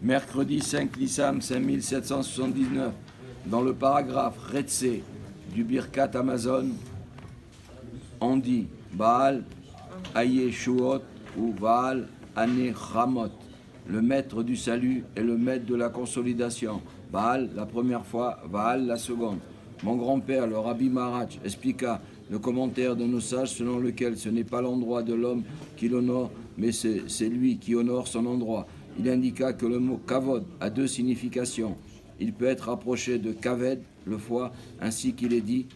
Mercredi 5 Nissan 5779, dans le paragraphe Retsé du Birkat Amazon, on dit Baal Aye Shuot ou Baal Ane Ramot, le maître du salut et le maître de la consolidation. Baal la première fois, Baal la seconde. Mon grand-père, le Rabbi Maharaj, expliqua le commentaire de nos sages selon lequel ce n'est pas l'endroit de l'homme qui l'honore, mais c'est lui qui honore son endroit. Il indiqua que le mot kavod a deux significations. Il peut être rapproché de kaved, le foie, ainsi qu'il est dit.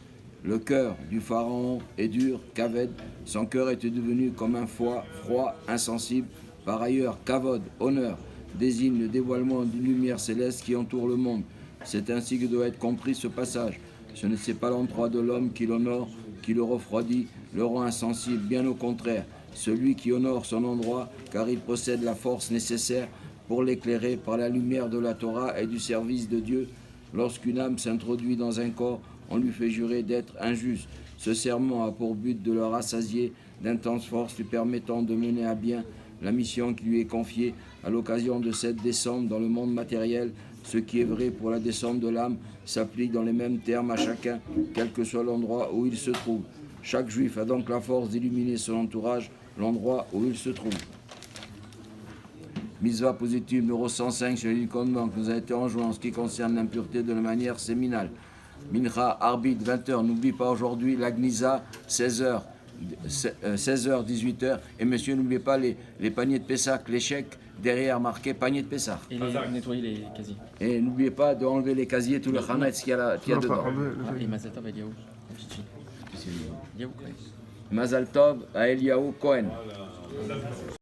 Le cœur du pharaon est dur, kaved, son cœur était devenu comme un foie, froid, insensible. Par ailleurs, kavod, honneur, désigne le dévoilement d'une lumière céleste qui entoure le monde. C'est ainsi que doit être compris ce passage. Ce n'est pas l'endroit de l'homme qui l'honore, qui le refroidit, le rend insensible, bien au contraire. Celui qui honore son endroit, car il possède la force nécessaire pour l'éclairer par la lumière de la Torah et du service de Dieu. Lorsqu'une âme s'introduit dans un corps, on lui fait jurer d'être injuste. Ce serment a pour but de le rassasier d'intenses forces lui permettant de mener à bien la mission qui lui est confiée à l'occasion de cette descente dans le monde matériel. Ce qui est vrai pour la descente de l'âme s'applique dans les mêmes termes à chacun, quel que soit l'endroit où il se trouve. Chaque juif a donc la force d'illuminer son entourage, l'endroit où il se trouve. Mitzvah positive numéro 105 chez les convents qui nous a été enjoint en ce qui concerne l'impureté de la manière séminale. Mincha, arbitre, 20h. N'oublie pas aujourd'hui l'Agniza, 16h, 18h. Et monsieur, n'oubliez pas les paniers de Pessah, les chèques, derrière marqué panier de Pessah. Et nettoyer les casiers. Et n'oubliez pas d'enlever les casiers, tout le chametz qu'il y a dedans. Et Mazal Tov à Eliaou. Eliaou, Mazal Tov à Eliaou Cohen.